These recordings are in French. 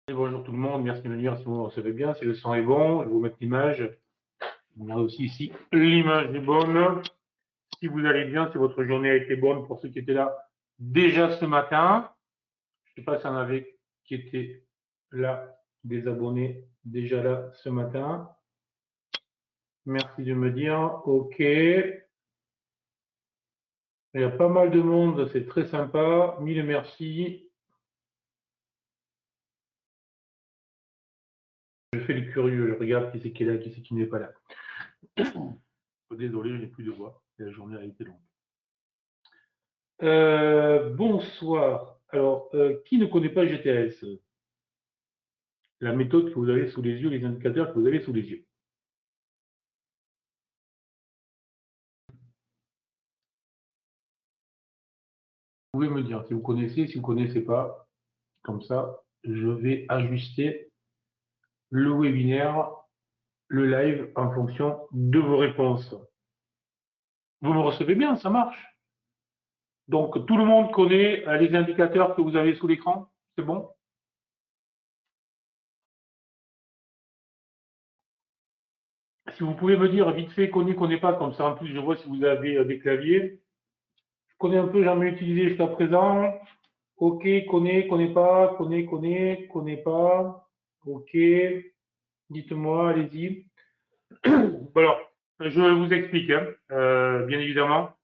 Et bonjour tout le monde, merci de me dire si vous me recevez bien, si le son est bon, je vais vous mettre l'image. On a aussi ici l'image est bonne. Si vous allez bien, si votre journée a été bonne pour ceux qui étaient là déjà ce matin. Je ne sais pas s'il y en avait qui étaient là, des abonnés déjà là ce matin. Merci de me dire. OK. Il y a pas mal de monde, c'est très sympa. Mille merci. Je fais le curieux, je regarde qui c'est qui est là, qui c'est qui n'est pas là. Désolé, je n'ai plus de voix. La journée a été longue. Bonsoir. Alors, qui ne connaît pas GTS? La méthode que vous avez sous les yeux, les indicateurs que vous avez sous les yeux. Vous pouvez me dire si vous connaissez, si vous ne connaissez pas. Comme ça, je vais ajuster le webinaire, le live en fonction de vos réponses. Vous me recevez bien, ça marche. Donc, tout le monde connaît les indicateurs que vous avez sous l'écran. C'est bon? Si vous pouvez me dire vite fait, connaît pas, comme ça en plus je vois si vous avez des claviers. Je connais un peu, j'en ai utilisé jusqu'à présent. OK, connais pas, connais pas. OK, dites-moi, allez-y. Alors, je vous explique, hein, bien évidemment.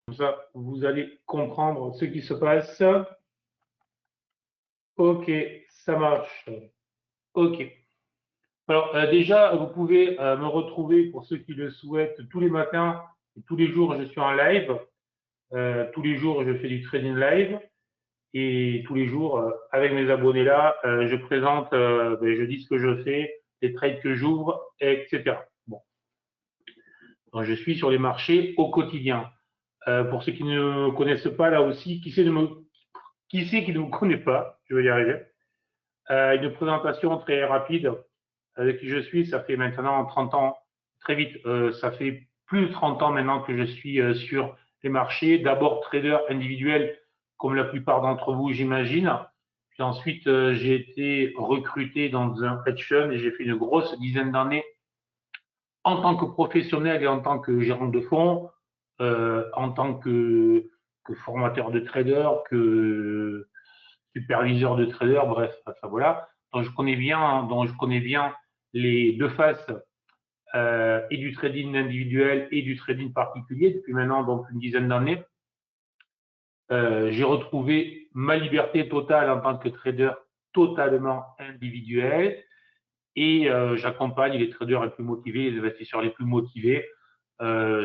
Comme ça, vous allez comprendre ce qui se passe. OK, ça marche. OK. Alors, déjà, vous pouvez me retrouver, pour ceux qui le souhaitent, tous les matins et tous les jours, je suis en live. Tous les jours, je fais du trading live. Et tous les jours, avec mes abonnés là, je présente, je dis ce que je fais, les trades que j'ouvre, etc. Bon, donc, je suis sur les marchés au quotidien. Pour ceux qui ne me connaissent pas, là aussi, qui c'est qui ne me connaît pas, je vais y arriver. Une présentation très rapide avec qui je suis, ça fait maintenant 30 ans, très vite, ça fait plus de 30 ans maintenant que je suis sur les marchés. D'abord trader individuel, comme la plupart d'entre vous, j'imagine. Puis ensuite, j'ai été recruté dans un hedge fund et j'ai fait une grosse dizaine d'années en tant que professionnel et en tant que gérant de fonds, en tant que formateur de traders, que superviseur de traders, bref, enfin voilà. Donc je connais bien les deux faces et du trading individuel et du trading particulier depuis maintenant donc une dizaine d'années. J'ai retrouvé ma liberté totale en tant que trader totalement individuel et j'accompagne les traders les plus motivés, les investisseurs les plus motivés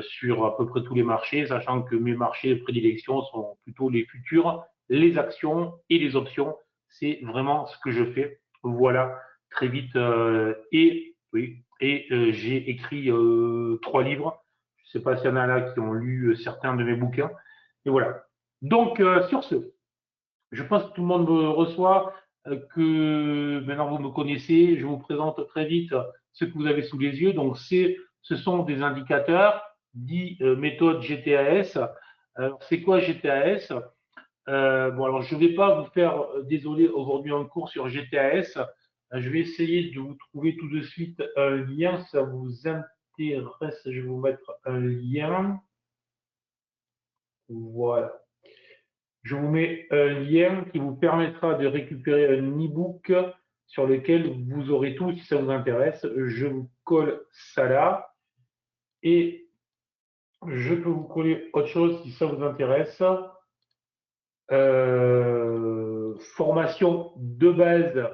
sur à peu près tous les marchés, sachant que mes marchés de prédilection sont plutôt les futurs, les actions et les options. C'est vraiment ce que je fais. Voilà, très vite. J'ai écrit 3 livres. Je ne sais pas s'il y en a là qui ont lu certains de mes bouquins. Et voilà. Donc, sur ce, je pense que tout le monde me reçoit, que maintenant vous me connaissez. Je vous présente très vite ce que vous avez sous les yeux. Donc, ce sont des indicateurs dits méthode GTAS. Alors, c'est quoi GTAS? Bon, alors je ne vais pas vous faire, désolé, aujourd'hui un cours sur GTAS. Je vais essayer de vous trouver tout de suite un lien. Si ça vous intéresse, je vais vous mettre un lien. Voilà. Je vous mets un lien qui vous permettra de récupérer un e-book sur lequel vous aurez tout si ça vous intéresse. Je vous colle ça là et je peux vous coller autre chose si ça vous intéresse. Formation de base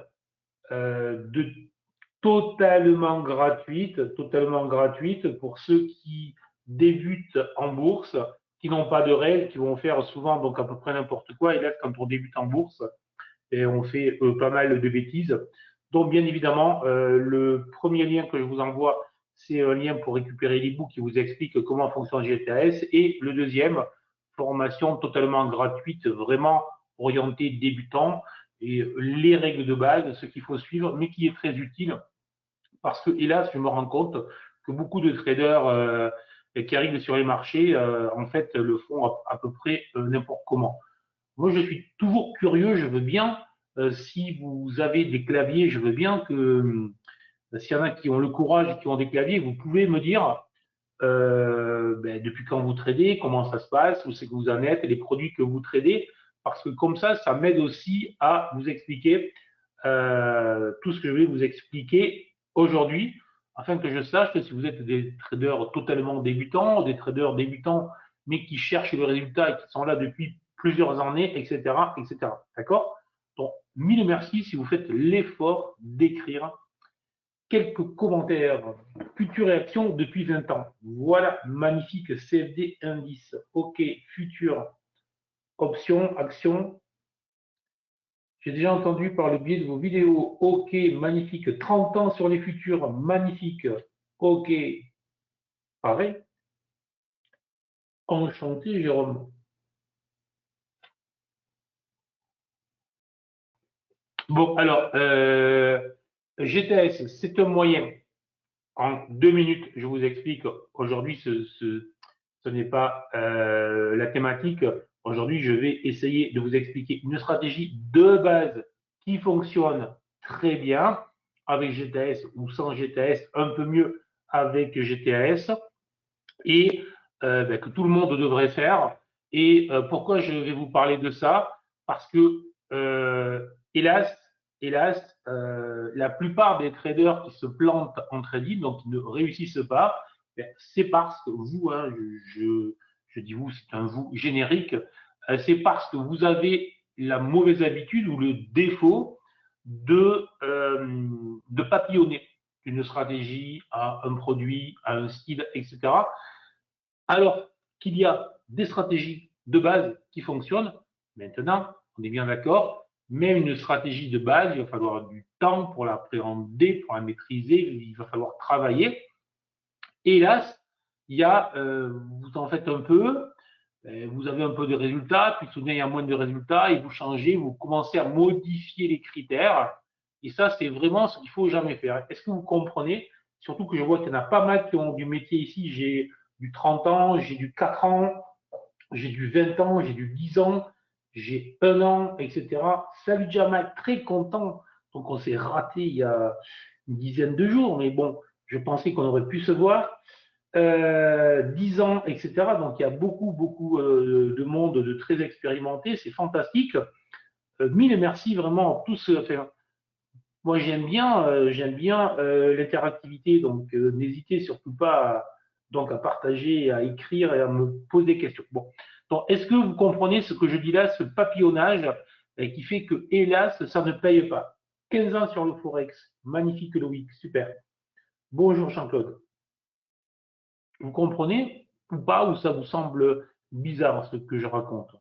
de totalement gratuite pour ceux qui débutent en bourse, qui n'ont pas de règles, qui vont faire souvent donc à peu près n'importe quoi. Et là, quand on débute en bourse, et on fait pas mal de bêtises. Donc, bien évidemment, le premier lien que je vous envoie, c'est un lien pour récupérer l'e-book qui vous explique comment fonctionne GTAS. Et le deuxième, formation totalement gratuite, vraiment orientée débutant, et les règles de base, ce qu'il faut suivre, mais qui est très utile parce que, hélas, je me rends compte que beaucoup de traders qui arrivent sur les marchés, en fait, le font à peu près n'importe comment. Moi, je suis toujours curieux, je veux bien si vous avez des claviers, je veux bien que s'il y en a qui ont le courage et qui ont des claviers, vous pouvez me dire depuis quand vous tradez, comment ça se passe, où c'est que vous en êtes, et les produits que vous tradez, parce que comme ça m'aide aussi à vous expliquer tout ce que je vais vous expliquer aujourd'hui, afin que je sache que si vous êtes des traders totalement débutants, des traders débutants, mais qui cherchent le résultat et qui sont là depuis plusieurs années, etc., etc. D'accord? Donc, mille merci si vous faites l'effort d'écrire quelques commentaires. Future réaction depuis 20 ans. Voilà, magnifique CFD indice. OK, futur, option, action. J'ai déjà entendu par le biais de vos vidéos. OK, magnifique. 30 ans sur les futurs, magnifique. OK, pareil. Enchanté, Jérôme. Bon, alors, GTS, c'est un moyen. En 2 minutes, je vous explique. Aujourd'hui, ce n'est pas la thématique. Aujourd'hui, je vais essayer de vous expliquer une stratégie de base qui fonctionne très bien avec GTS ou sans GTS, un peu mieux avec GTS, et que tout le monde devrait faire. Et pourquoi je vais vous parler de ça? Parce que, hélas, la plupart des traders qui se plantent en trading, donc qui ne réussissent pas, c'est parce que vous, hein, je dis vous, c'est un vous générique, c'est parce que vous avez la mauvaise habitude ou le défaut de papillonner une stratégie à un produit, à un style, etc. Alors qu'il y a des stratégies de base qui fonctionnent. Maintenant, on est bien d'accord, même une stratégie de base, il va falloir du temps pour l'appréhender, pour la maîtriser, il va falloir travailler. Et hélas, vous en faites un peu, vous avez un peu de résultats, puis soudain il y a moins de résultats, et vous changez, vous commencez à modifier les critères. Et ça, c'est vraiment ce qu'il faut jamais faire. Est-ce que vous comprenez? Surtout que je vois qu'il y en a pas mal qui ont du métier ici. J'ai du 30 ans, j'ai du 4 ans, j'ai du 20 ans, j'ai du 10 ans, j'ai 1 an, etc. Salut Jamal, très content. Donc on s'est raté il y a une dizaine de jours, mais bon, je pensais qu'on aurait pu se voir. 10 ans, etc. Donc il y a beaucoup de monde de très expérimenté, c'est fantastique. Mille merci vraiment à tous. Enfin, moi j'aime bien l'interactivité, donc n'hésitez surtout pas à partager, à écrire et à me poser des questions. Bon, donc est-ce que vous comprenez ce que je dis là, ce papillonnage qui fait que hélas ça ne paye pas. 15 ans sur le forex, magnifique Loïc, super. Bonjour Jean-Claude. Vous comprenez ou pas, ou ça vous semble bizarre ce que je raconte?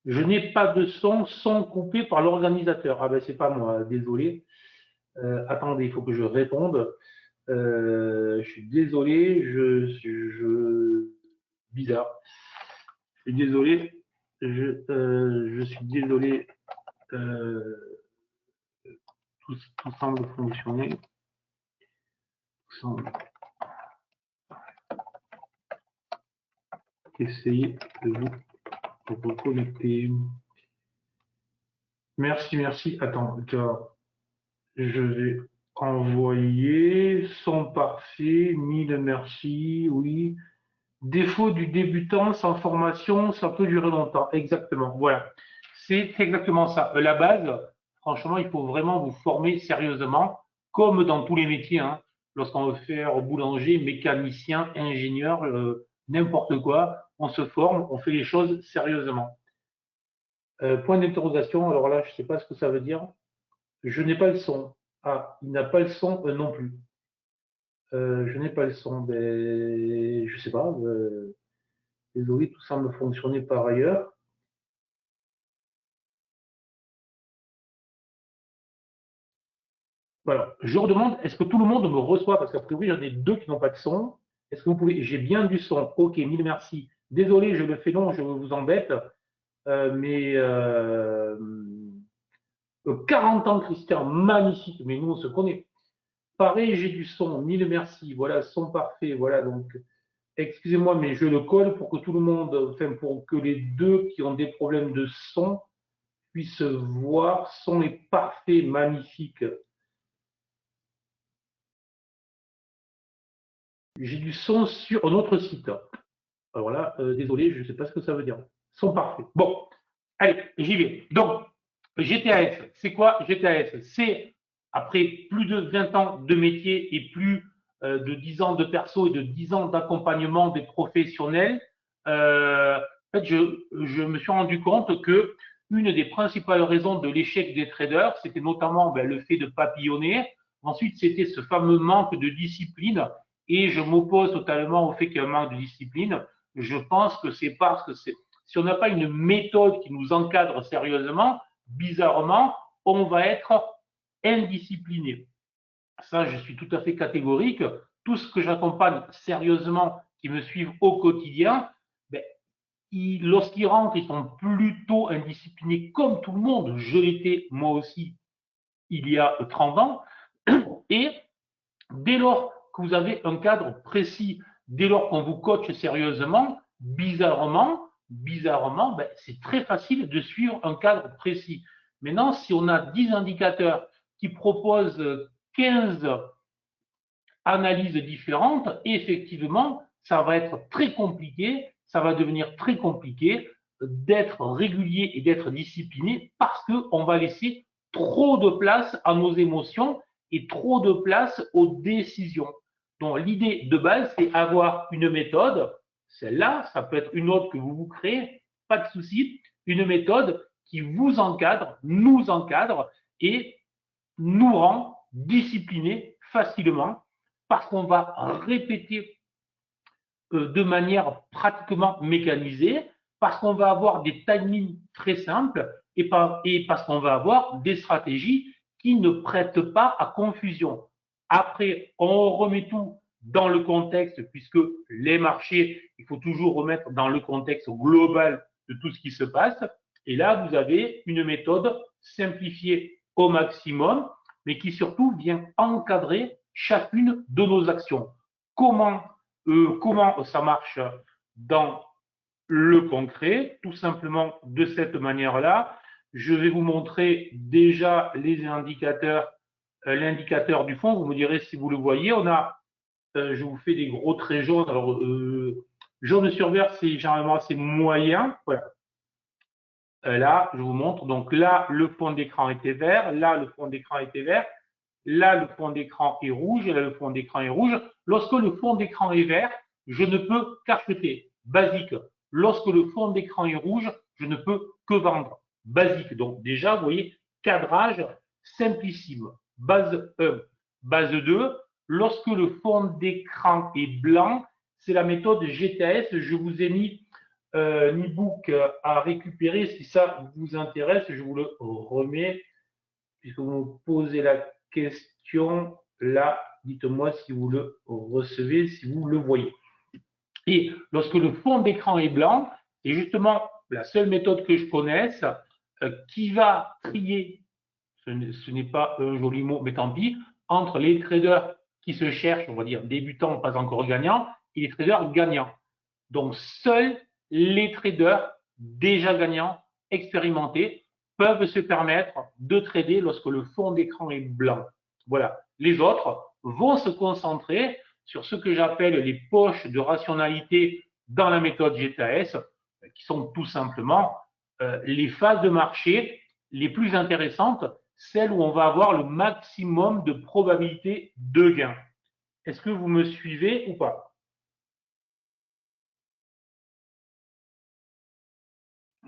Je n'ai pas de son coupé par l'organisateur. Ah ben c'est pas moi, désolé. Attendez, il faut que je réponde. Je suis désolé, bizarre. Je suis désolé, je suis désolé. Euh, tout semble fonctionner. Tout semble essayer de vous reconnecter. Merci. Attends, je vais envoyer son parfait, mille merci, oui. Défaut du débutant sans formation, ça peut durer longtemps. Exactement, voilà. C'est exactement ça. La base, franchement, il faut vraiment vous former sérieusement, comme dans tous les métiers, hein. Lorsqu'on veut faire boulanger, mécanicien, ingénieur, n'importe quoi, on se forme, on fait les choses sérieusement. Point d'interrogation, alors là, je ne sais pas ce que ça veut dire. Je n'ai pas le son. Ah, il n'a pas le son non plus. Je n'ai pas le son. Ben, je sais pas. Désolé, tout semble fonctionner par ailleurs. Voilà. Je redemande, est-ce que tout le monde me reçoit? Parce qu'a priori, j'en ai deux qui n'ont pas de son. Est-ce que vous pouvez? J'ai bien du son. Ok, mille merci. Désolé, je le fais long, je vous embête. Mais 40 ans, Christian, magnifique. Mais nous, on se connaît. Pareil, j'ai du son. Mille merci. Voilà, son parfait. Voilà, donc excusez-moi, mais je le colle pour que tout le monde, enfin pour que les deux qui ont des problèmes de son puisse voir. Son est parfait, magnifique. J'ai du son sur un autre site. Alors là, désolé, je ne sais pas ce que ça veut dire. Son parfait. Bon, allez, j'y vais. Donc, GTAS, c'est quoi GTAS? C'est, après plus de 20 ans de métier et plus de 10 ans de perso et de 10 ans d'accompagnement des professionnels, en fait, je me suis rendu compte que une des principales raisons de l'échec des traders, c'était notamment le fait de papillonner. Ensuite, c'était ce fameux manque de discipline. Et je m'oppose totalement au fait qu'il y a un manque de discipline. Je pense que c'est parce que si on n'a pas une méthode qui nous encadre sérieusement, bizarrement, on va être indiscipliné. Ça, je suis tout à fait catégorique. Tout ce que j'accompagne sérieusement, qui me suivent au quotidien, ben, lorsqu'ils rentrent, ils sont plutôt indisciplinés comme tout le monde. Je l'étais moi aussi il y a 30 ans. Et dès lors que vous avez un cadre précis, dès lors qu'on vous coach sérieusement, bizarrement, c'est très facile de suivre un cadre précis. Maintenant, si on a 10 indicateurs qui proposent 15 analyses différentes, effectivement, ça va être très compliqué, ça va devenir très compliqué d'être régulier et d'être discipliné parce qu'on va laisser trop de place à nos émotions et trop de place aux décisions. Donc, l'idée de base, c'est avoir une méthode. Celle-là, ça peut être une autre que vous vous créez, pas de souci. Une méthode qui vous encadre, nous encadre et nous rend disciplinés facilement parce qu'on va répéter de manière pratiquement mécanisée, parce qu'on va avoir des timings très simples et parce qu'on va avoir des stratégies qui ne prêtent pas à confusion. Après, on remet tout dans le contexte, puisque les marchés, il faut toujours remettre dans le contexte global de tout ce qui se passe. Et là, vous avez une méthode simplifiée au maximum, mais qui surtout vient encadrer chacune de nos actions. Comment ça marche dans le concret? Tout simplement de cette manière-là. Je vais vous montrer déjà les indicateurs, l'indicateur du fond. Vous me direz si vous le voyez. On a, je vous fais des gros traits jaunes. Alors, jaune sur vert, c'est généralement assez moyen. Voilà. Là, je vous montre. Donc là, le fond d'écran était vert. Là, le fond d'écran était vert. Là, le fond d'écran est rouge. Et là, le fond d'écran est rouge. Lorsque le fond d'écran est vert, je ne peux qu'acheter. Basique. Lorsque le fond d'écran est rouge, je ne peux que vendre. Basique. Donc déjà, vous voyez, cadrage simplissime. Base 1. Base 2. Lorsque le fond d'écran est blanc, c'est la méthode GTS. Je vous ai mis un e-book à récupérer. Si ça vous intéresse, je vous le remets. Puisque vous me posez la question, là, dites-moi si vous le recevez, si vous le voyez. Et lorsque le fond d'écran est blanc, c'est justement la seule méthode que je connaisse qui va trier, ce n'est pas un joli mot, mais tant pis, entre les traders qui se cherchent, on va dire débutants, pas encore gagnants, et les traders gagnants. Donc, seuls les traders déjà gagnants, expérimentés, peuvent se permettre de trader lorsque le fond d'écran est blanc. Voilà. Les autres vont se concentrer sur ce que j'appelle les poches de rationalité dans la méthode GTAS, qui sont tout simplement les phases de marché les plus intéressantes, celles où on va avoir le maximum de probabilité de gain. Est-ce que vous me suivez ou pas?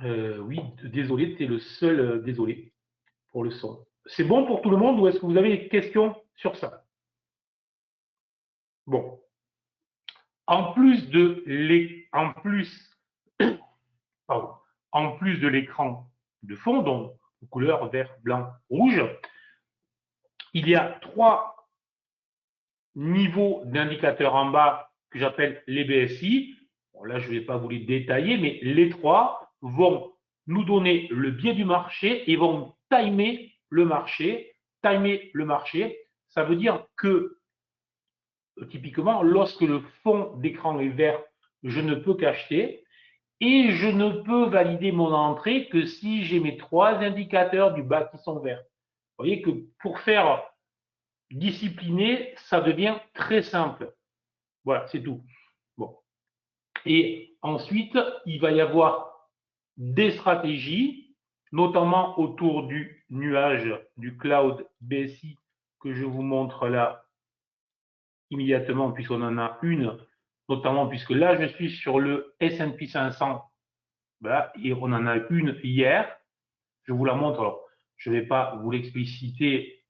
Oui, désolé, tu es le seul désolé pour le son. C'est bon pour tout le monde ou est-ce que vous avez des questions sur ça? Bon. En plus de l'écran de fond, donc couleur vert, blanc, rouge, il y a 3 niveaux d'indicateurs en bas que j'appelle les BSI. Bon, là, je ne vais pas vous les détailler, mais les 3 vont nous donner le biais du marché et vont timer le marché. Timer le marché, ça veut dire que typiquement, lorsque le fond d'écran est vert, je ne peux qu'acheter. Et je ne peux valider mon entrée que si j'ai mes 3 indicateurs du bas qui sont verts. Vous voyez que pour faire discipliné, ça devient très simple. Voilà, c'est tout. Bon. Et ensuite, il va y avoir des stratégies, notamment autour du nuage, du cloud BSI que je vous montre là immédiatement, puisqu'on en a une, notamment puisque là, je suis sur le S&P 500, voilà, et on en a une hier. Je vous la montre. Alors, je ne vais pas vous l'expliciter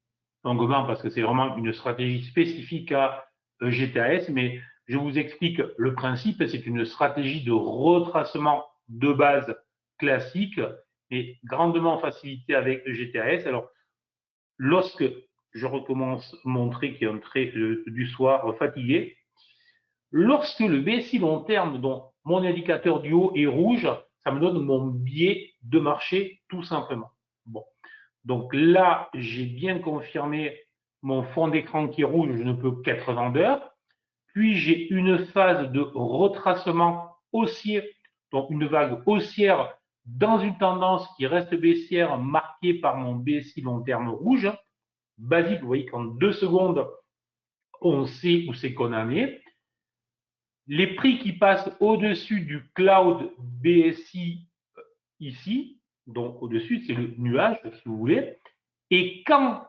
longuement parce que c'est vraiment une stratégie spécifique à GTAS, mais je vous explique le principe. C'est une stratégie de retracement de base classique et grandement facilitée avec GTAS. Alors, lorsque je recommence mon trait qui est un trait du soir fatigué, lorsque le BSI long terme, dont mon indicateur du haut est rouge, ça me donne mon biais de marché tout simplement. Bon. Donc là, j'ai bien confirmé mon fond d'écran qui est rouge, je ne peux qu'être vendeur. Puis j'ai une phase de retracement haussier, donc une vague haussière dans une tendance qui reste baissière marquée par mon BSI long terme rouge. Basique, vous voyez qu'en 2 secondes, on sait où c'est qu'on en est. Les prix qui passent au-dessus du cloud BSI ici, donc au-dessus, c'est le nuage, si vous voulez. Et quand,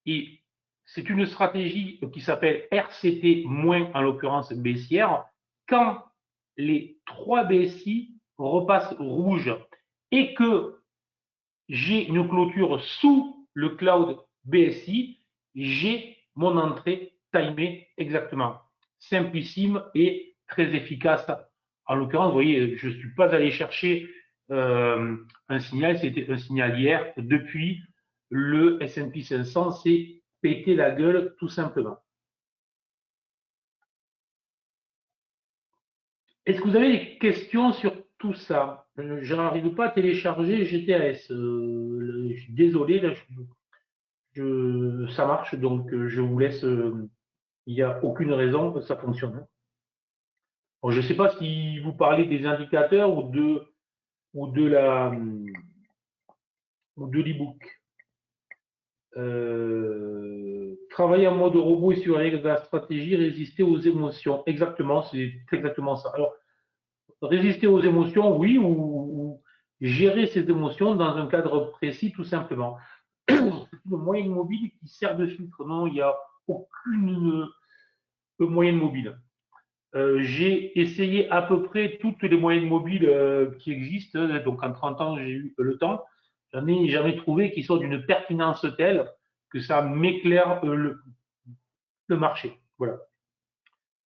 et c'est une stratégie qui s'appelle RCT moins, en l'occurrence baissière, quand les 3 BSI repassent rouge et que j'ai une clôture sous le cloud BSI, j'ai mon entrée timée exactement. Simplissime et très efficace. En l'occurrence, vous voyez, je ne suis pas allé chercher un signal, c'était un signal hier. Depuis, le S&P 500 s'est pété la gueule tout simplement. Est-ce que vous avez des questions sur tout ça? Je n'arrive pas à télécharger GTS. Je suis désolé, là, ça marche, donc je vous laisse. Il n'y a aucune raison que ça fonctionne. Bon, je ne sais pas si vous parlez des indicateurs ou de la ou de l'e-book. Travailler en mode robot et sur la stratégie, résister aux émotions. Exactement, c'est exactement ça. Alors, résister aux émotions, oui, ou gérer ses émotions dans un cadre précis, tout simplement. C'est une moyenne mobile qui sert de filtre. Non, il n'y a aucune moyenne mobile. J'ai essayé à peu près toutes les moyennes mobiles qui existent. Donc, en 30 ans, j'ai eu le temps. J'en ai jamais trouvé qui soit d'une pertinence telle que ça m'éclaire le marché. Voilà.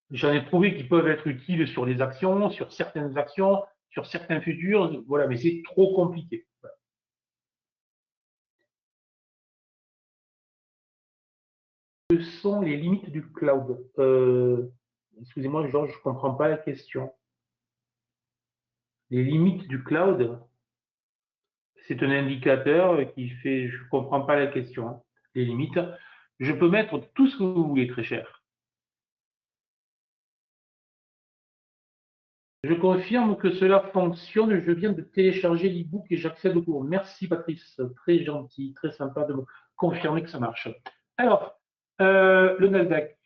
J'en ai trouvé qui peuvent être utiles sur les actions, sur certaines actions, sur certains futurs. Voilà, mais c'est trop compliqué. Voilà. Quelles sont les limites du cloud? Excusez-moi, Georges, je ne comprends pas la question. Les limites du cloud? C'est un indicateur qui fait, je ne comprends pas la question, hein, les limites. Je peux mettre tout ce que vous voulez, très cher. Je confirme que cela fonctionne. Je viens de télécharger l'e-book et j'accède au cours. Merci Patrice, très gentil, très sympa de me confirmer que ça marche. Alors, le Nasdaq.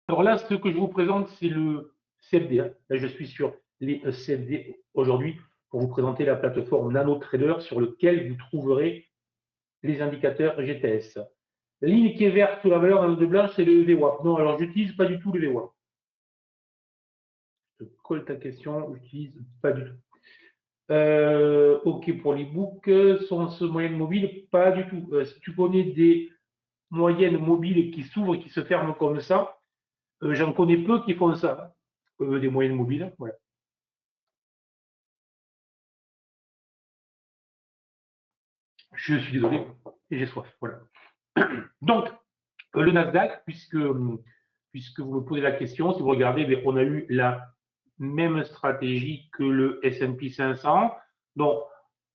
Alors là, ce que je vous présente, c'est le CFD. Là, je suis sur les CFD aujourd'hui pour vous présenter la plateforme NanoTrader sur laquelle vous trouverez les indicateurs GTS. La ligne qui est verte sous la valeur en de blanche, c'est le VWAP. Non, alors j'utilise pas du tout le VWAP. Je colle ta question, j'utilise pas du tout. OK pour l'e-book, sans moyenne mobile, pas du tout. Si tu connais des moyennes mobiles qui s'ouvrent et qui se ferment comme ça, j'en connais peu qui font ça, des moyennes mobiles. Voilà. Je suis désolé et j'ai soif. Voilà. Donc, le Nasdaq, puisque vous me posez la question, si vous regardez, on a eu la même stratégie que le S&P 500. Donc,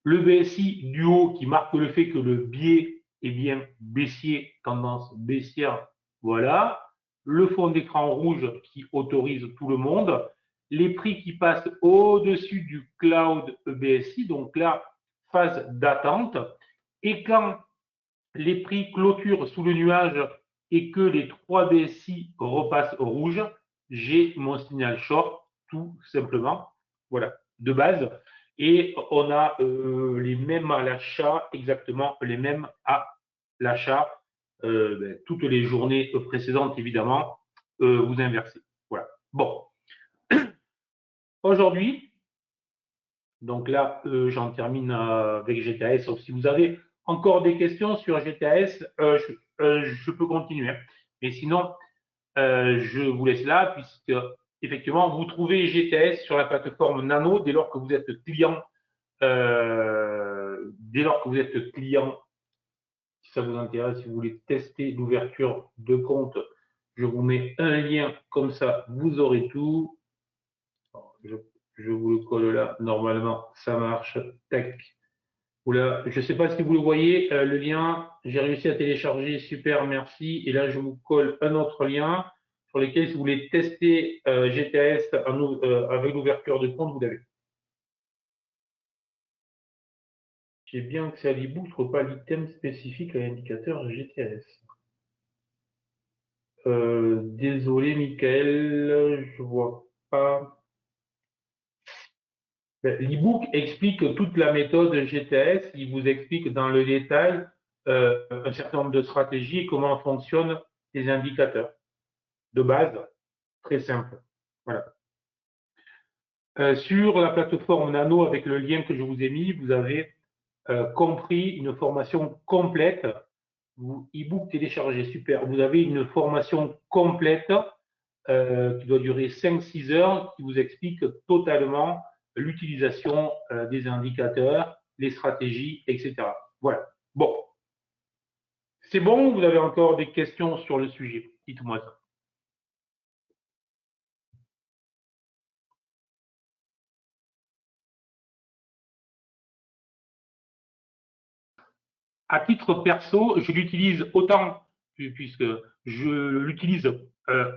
le BSI du haut qui marque le fait que le biais est bien baissier, tendance baissière, voilà. le fond d'écran rouge qui autorise tout le monde, les prix qui passent au-dessus du cloud EBSI, donc là, phase d'attente, et quand les prix clôturent sous le nuage et que les 3 BSI repassent au rouge, j'ai mon signal short, tout simplement, voilà, de base. Et on a les mêmes à l'achat, exactement les mêmes à l'achat, toutes les journées précédentes, évidemment, vous inversez. Voilà. Bon. Aujourd'hui, donc là, j'en termine avec GTAS, sauf si vous avez encore des questions sur GTAS, je peux continuer. Mais sinon, je vous laisse là, puisque effectivement, vous trouvez GTS sur la plateforme Nano dès lors que vous êtes client. Dès lors que vous êtes client, si ça vous intéresse, si vous voulez tester l'ouverture de compte, je vous mets un lien comme ça, vous aurez tout. Je vous le colle là, normalement ça marche. Tac. Oula, je ne sais pas si vous le voyez, le lien, j'ai réussi à télécharger, super, merci. Et là, je vous colle un autre lien sur lequel, si vous voulez tester GTS avec l'ouverture de compte, vous l'avez. J'ai bien accès à l'ebook, je ne trouve pas l'item spécifique à l'indicateur GTS. Désolé, Michael, je ne vois pas. L'ebook explique toute la méthode GTS, il vous explique dans le détail un certain nombre de stratégies et comment fonctionnent les indicateurs. De base, très simple. Voilà. Sur la plateforme Nano, avec le lien que je vous ai mis, vous avez compris une formation complète. E-book téléchargé, super. Vous avez une formation complète qui doit durer 5-6 heures, qui vous explique totalement l'utilisation des indicateurs, les stratégies, etc. Voilà. Bon. C'est bon, vous avez encore des questions sur le sujet? Dites-moi ça. À titre perso, je l'utilise autant, puisque je l'utilise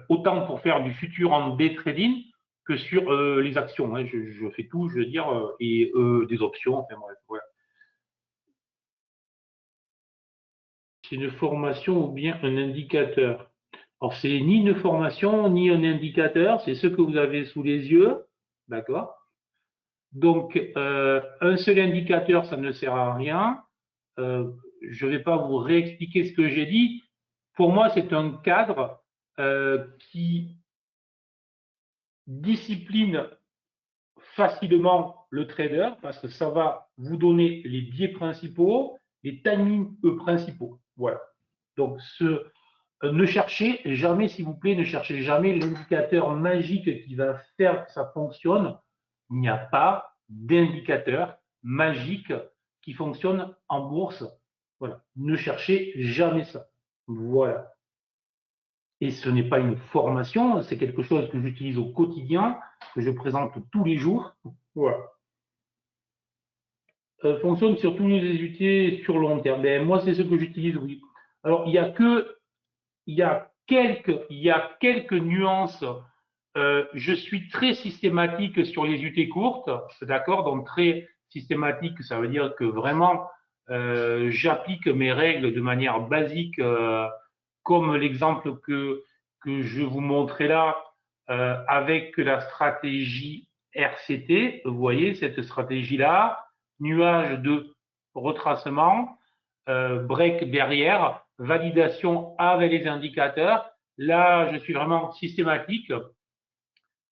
autant pour faire du futur en day trading que sur les actions. Hein. Je fais tout, je veux dire, et des options. Enfin, bref, voilà. C'est une formation ou bien un indicateur. Alors, c'est ni une formation ni un indicateur, c'est ce que vous avez sous les yeux. D'accord? Donc, un seul indicateur, ça ne sert à rien. Je ne vais pas vous réexpliquer ce que j'ai dit. Pour moi, c'est un cadre qui discipline facilement le trader parce que ça va vous donner les biais principaux, les timings principaux. Voilà. Donc, ne cherchez jamais, s'il vous plaît, ne cherchez jamais l'indicateur magique qui va faire que ça fonctionne. Il n'y a pas d'indicateur magique qui fonctionne en bourse. Voilà. Ne cherchez jamais ça. Voilà. Et ce n'est pas une formation, c'est quelque chose que j'utilise au quotidien, que je présente tous les jours. Voilà. Fonctionne sur tous les outils sur long terme. Ben, moi, c'est ce que j'utilise, oui. Alors, il y a quelques nuances. Je suis très systématique sur les UT courtes, d'accord? Donc, très systématique, ça veut dire que vraiment, j'applique mes règles de manière basique, comme l'exemple que je vous montrais là, avec la stratégie RCT. Vous voyez cette stratégie-là, nuage de retracement, break derrière, validation avec les indicateurs. Là, je suis vraiment systématique.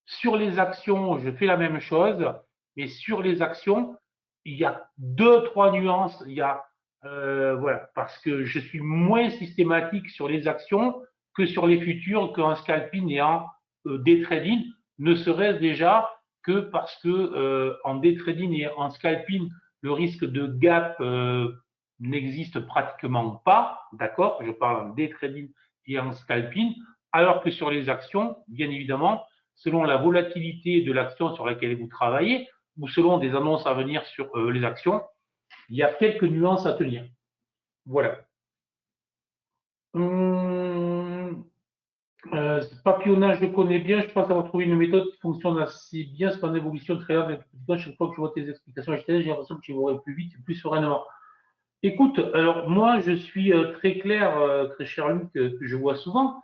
Sur les actions, je fais la même chose, mais sur les actions, il y a 2-3 nuances. Il y a voilà, parce que je suis moins systématique sur les actions que sur les futurs, qu'en scalping et en day trading, ne serait-ce déjà que parce que en day trading et en scalping, le risque de gap n'existe pratiquement pas, d'accord? Je parle en day trading et en scalping, alors que sur les actions, bien évidemment, selon la volatilité de l'action sur laquelle vous travaillez, ou selon des annonces à venir sur les actions, il y a quelques nuances à tenir. Voilà. Papillonnage, je connais bien. Je pense avoir trouvé une méthode qui fonctionne assez bien. C'est en évolution très lente. Chaque fois que je vois tes explications, j'ai l'impression que tu vas plus vite et plus sereinement. Écoute, alors moi, je suis très clair, très cher Luc, que je vois souvent.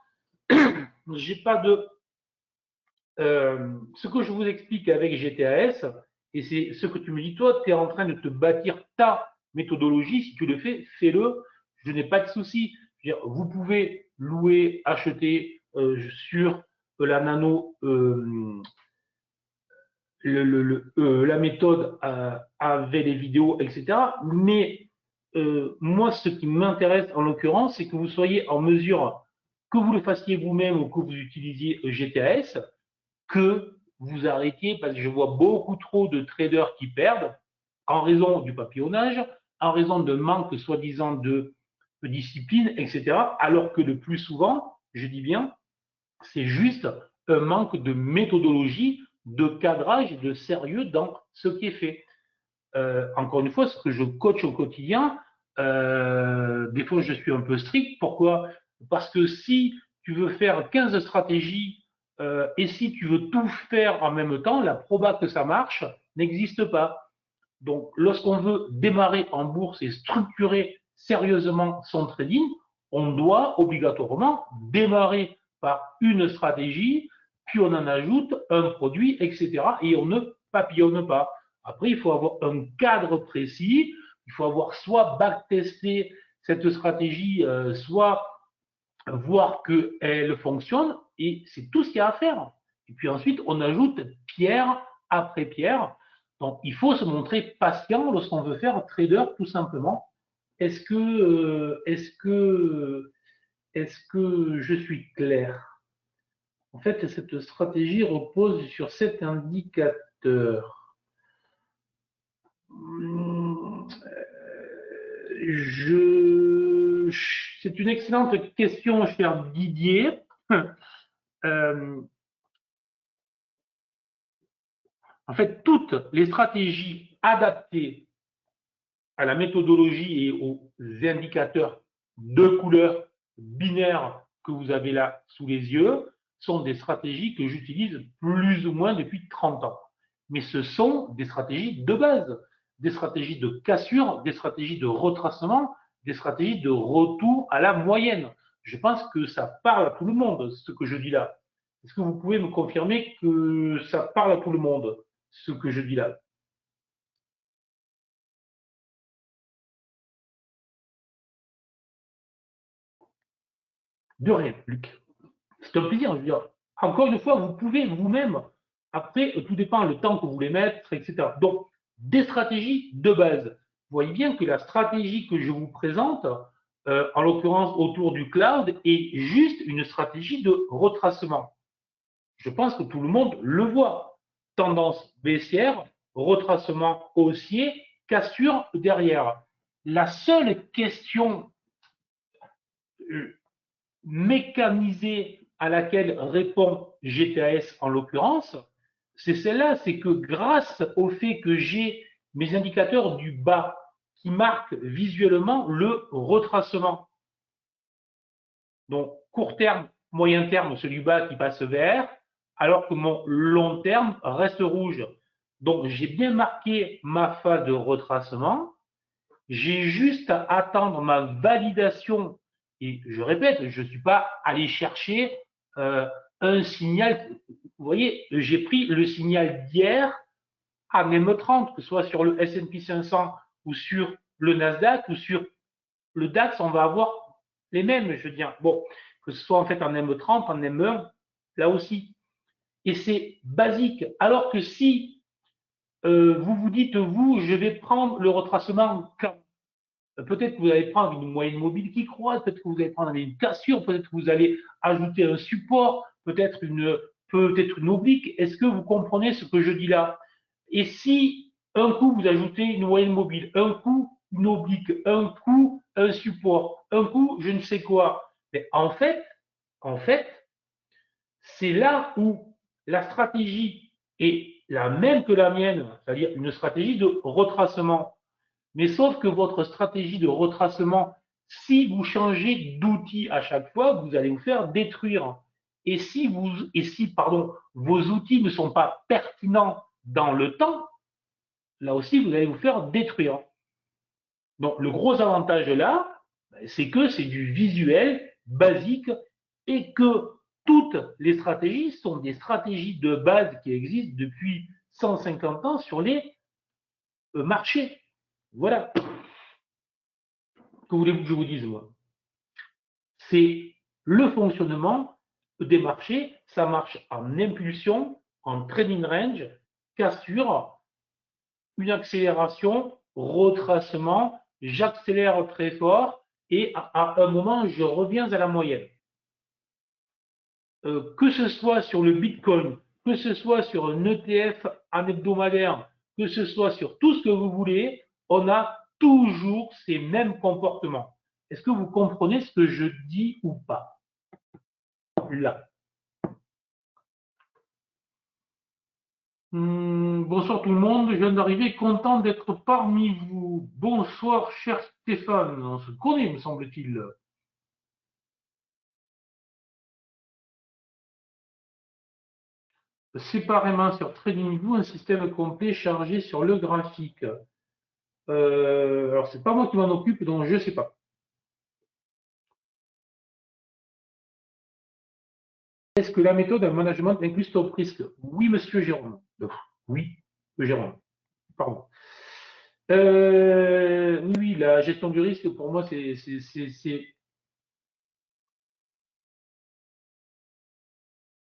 J'ai pas de. Ce que je vous explique avec GTAS, et c'est ce que tu me dis, toi, tu es en train de te bâtir ta méthodologie. Si tu le fais, fais-le. Je n'ai pas de souci. Vous pouvez louer, acheter sur la nano la méthode avec les vidéos, etc. Mais moi, ce qui m'intéresse en l'occurrence, c'est que vous soyez en mesure, que vous le fassiez vous-même ou que vous utilisiez GTAS, que vous arrêtiez, parce que je vois beaucoup trop de traders qui perdent en raison du papillonnage, en raison de manque soi-disant de discipline, etc. Alors que le plus souvent, je dis bien, c'est juste un manque de méthodologie, de cadrage et de sérieux dans ce qui est fait. Encore une fois, ce que je coach au quotidien, des fois je suis un peu strict. Pourquoi? Parce que si tu veux faire 15 stratégies et si tu veux tout faire en même temps, la proba que ça marche n'existe pas. Donc, lorsqu'on veut démarrer en bourse et structurer sérieusement son trading, on doit obligatoirement démarrer par une stratégie, puis on en ajoute un produit, etc. Et on ne papillonne pas. Après, il faut avoir un cadre précis. Il faut avoir soit backtesté cette stratégie, soit voir qu'elle fonctionne. Et c'est tout ce qu'il y a à faire. Et puis ensuite, on ajoute pierre après pierre. Donc, il faut se montrer patient lorsqu'on veut faire trader, tout simplement. Est-ce que, est-ce que je suis clair? En fait, cette stratégie repose sur 7 indicateurs. C'est une excellente question, cher Didier. Euh, en fait, toutes les stratégies adaptées à la méthodologie et aux indicateurs de couleur binaire que vous avez là sous les yeux sont des stratégies que j'utilise plus ou moins depuis 30 ans. Mais ce sont des stratégies de base, des stratégies de cassure, des stratégies de retracement, des stratégies de retour à la moyenne. Je pense que ça parle à tout le monde, ce que je dis là. Est-ce que vous pouvez me confirmer que ça parle à tout le monde, ce que je dis là? De rien, Luc. C'est un plaisir. Je veux dire, encore une fois, vous pouvez vous-même, après, tout dépend le temps que vous voulez mettre, etc. Donc, des stratégies de base. Vous voyez bien que la stratégie que je vous présente, en l'occurrence autour du cloud, est juste une stratégie de retracement. Je pense que tout le monde le voit. Tendance baissière, retracement haussier, cassure derrière. La seule question mécanisée à laquelle répond GTAS en l'occurrence, c'est celle-là, c'est que grâce au fait que j'ai mes indicateurs du bas qui marquent visuellement le retracement, donc court terme, moyen terme, celui du bas qui passe vert, alors que mon long terme reste rouge. Donc j'ai bien marqué ma phase de retracement, j'ai juste à attendre ma validation. Et je répète, je ne suis pas allé chercher un signal. Vous voyez, j'ai pris le signal d'hier à même 30, que ce soit sur le S&P 500 ou sur le Nasdaq ou sur le DAX, on va avoir les mêmes, je veux dire. Bon, que ce soit en fait en M30, en M1, là aussi. Et c'est basique. Alors que si vous vous dites, vous, je vais prendre le retracement quand peut-être que vous allez prendre une moyenne mobile qui croît, peut-être que vous allez prendre une cassure, peut-être que vous allez ajouter un support, peut-être une oblique. Est-ce que vous comprenez ce que je dis là? Et si un coup vous ajoutez une moyenne mobile, un coup une oblique, un coup un support, un coup je ne sais quoi, mais en fait, c'est là où la stratégie est la même que la mienne, c'est-à-dire une stratégie de retracement. Mais sauf que votre stratégie de retracement, si vous changez d'outil à chaque fois, vous allez vous faire détruire. Et si, pardon, vos outils ne sont pas pertinents dans le temps, là aussi, vous allez vous faire détruire. Donc, le gros avantage là, c'est que c'est du visuel basique et que toutes les stratégies sont des stratégies de base qui existent depuis 150 ans sur les marchés. Voilà. Que voulez-vous que je vous dise, moi? C'est le fonctionnement des marchés. Ça marche en impulsion, en trading range, cassure, une accélération, retracement, j'accélère très fort et à un moment, je reviens à la moyenne. Que ce soit sur le Bitcoin, que ce soit sur un ETF en hebdomadaire, que ce soit sur tout ce que vous voulez, on a toujours ces mêmes comportements. Est-ce que vous comprenez ce que je dis ou pas? Là. Bonsoir tout le monde, je viens d'arriver, content d'être parmi vous. Bonsoir cher Stéphane, on se connaît me semble-t-il. Séparément sur TradingView, un système complet chargé sur le graphique. Alors c'est pas moi qui m'en occupe, donc je ne sais pas. Est-ce que la méthode de management inclut stop risque? Oui, monsieur Jérôme. Oui, Jérôme. Pardon. Oui, la gestion du risque, pour moi, c'est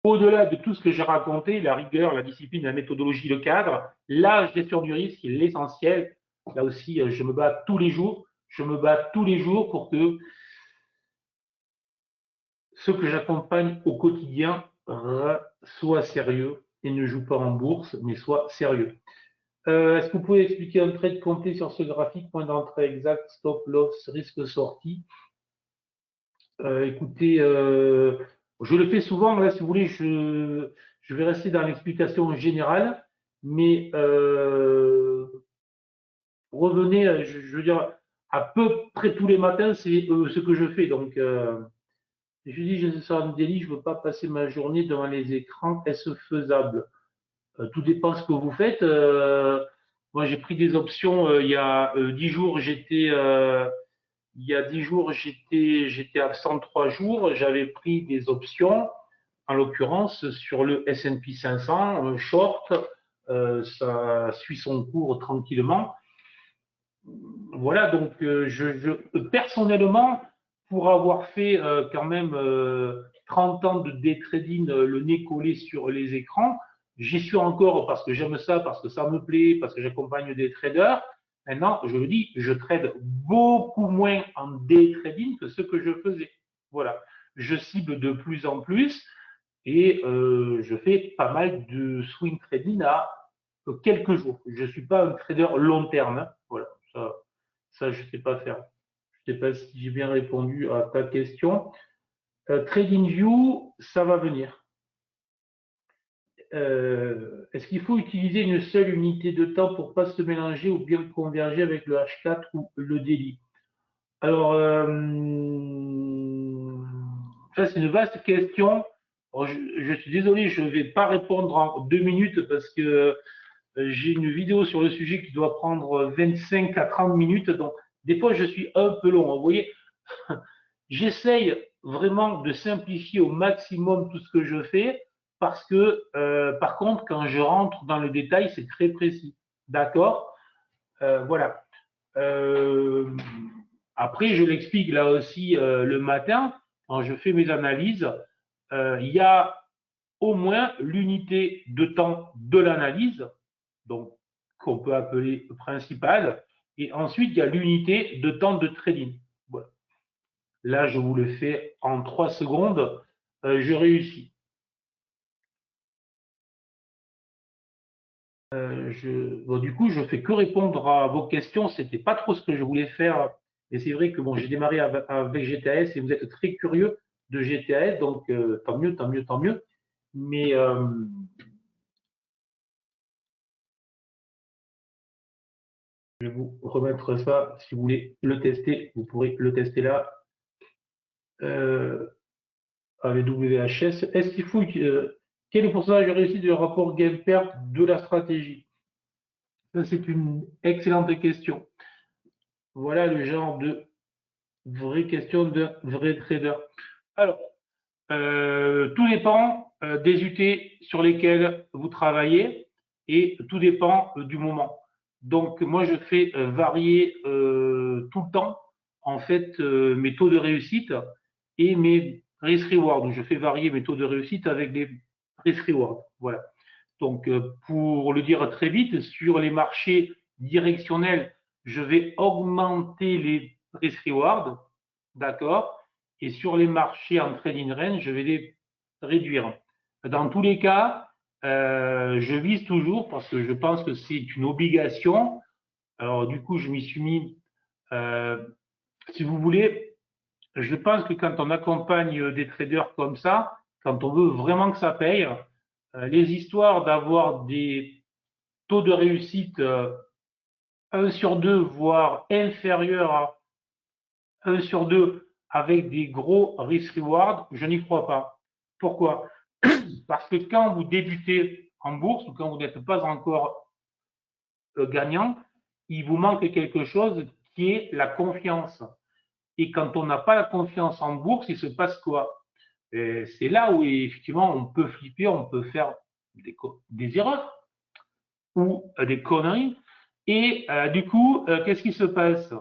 au-delà de tout ce que j'ai raconté, la rigueur, la discipline, la méthodologie, le cadre, la gestion du risque est l'essentiel. Là aussi, je me bats tous les jours. Je me bats tous les jours pour que ceux que j'accompagne au quotidien soient sérieux et ne jouent pas en bourse, mais soient sérieux. Est-ce que vous pouvez expliquer un trade complet sur ce graphique, point d'entrée exact, stop, loss, risque sortie? Écoutez, je le fais souvent, là, si vous voulez, je vais rester dans l'explication générale, mais revenez, je veux dire, à peu près tous les matins, c'est ce que je fais. Donc, je dis, je suis en délit, je ne veux pas passer ma journée devant les écrans, est-ce faisable? Tout dépend ce que vous faites. Moi, j'ai pris des options il y a 10 jours, il y a 10 jours, j'étais absent 3 jours. J'avais pris des options, en l'occurrence sur le S&P 500, un short, ça suit son cours tranquillement. Voilà, donc personnellement, pour avoir fait quand même 30 ans de day trading, le nez collé sur les écrans, j'y suis encore parce que j'aime ça, parce que ça me plaît, parce que j'accompagne des traders. Maintenant, je le dis, je trade beaucoup moins en day trading que ce que je faisais. Voilà, je cible de plus en plus et je fais pas mal de swing trading à quelques jours. Je ne suis pas un trader long terme. Hein. Voilà, ça, je ne sais pas faire. Je ne sais pas si j'ai bien répondu à ta question. TradingView, ça va venir. Est-ce qu'il faut utiliser une seule unité de temps pour ne pas se mélanger ou bien converger avec le H4 ou le daily? Alors, ça c'est une vaste question. Alors, je suis désolé, je ne vais pas répondre en 2 minutes parce que j'ai une vidéo sur le sujet qui doit prendre 25 à 30 minutes. Donc, des fois, je suis un peu long. Vous voyez, j'essaye vraiment de simplifier au maximum tout ce que je fais parce que, par contre, quand je rentre dans le détail, c'est très précis. D'accord? Voilà. Euh, Après, je l'explique là aussi le matin, quand je fais mes analyses, il y a au moins l'unité de temps de l'analyse, donc qu'on peut appeler principale, et ensuite il y a l'unité de temps de trading. Voilà. Là, je vous le fais en 3 secondes, je réussis. Bon, du coup, je fais que répondre à vos questions. C'était pas trop ce que je voulais faire, mais c'est vrai que bon, j'ai démarré avec GTAS et vous êtes très curieux de GTAS, donc tant mieux, tant mieux, tant mieux. Mais je vais vous remettre ça. Si vous voulez le tester, vous pourrez le tester là. Euh, avec WHS. Est-ce qu'il faut quel est le pourcentage de réussite du rapport gain-perte de la stratégie? Ça, c'est une excellente question. Voilà le genre de vraie question de vrai trader. Alors, tout dépend des UT sur lesquels vous travaillez et tout dépend du moment. Donc, moi, je fais varier tout le temps, en fait, mes taux de réussite et mes risk-reward. Je fais varier mes taux de réussite avec des risk-reward. Voilà. Donc, pour le dire très vite, sur les marchés directionnels, je vais augmenter les risk-reward, d'accord? Et sur les marchés en trading range, je vais les réduire. Dans tous les cas, je vise toujours, parce que je pense que c'est une obligation. Alors, du coup, je m'y suis mis, euh, si vous voulez, je pense que quand on accompagne des traders comme ça, quand on veut vraiment que ça paye, les histoires d'avoir des taux de réussite 1 sur 2, voire inférieur à 1 sur 2 avec des gros risk-reward, je n'y crois pas. Pourquoi? Parce que quand vous débutez en bourse ou quand vous n'êtes pas encore gagnant, il vous manque quelque chose qui est la confiance. Et quand on n'a pas la confiance en bourse, il se passe quoi? C'est là où effectivement on peut flipper, on peut faire des erreurs ou des conneries. Et du coup, qu'est-ce qui se passe?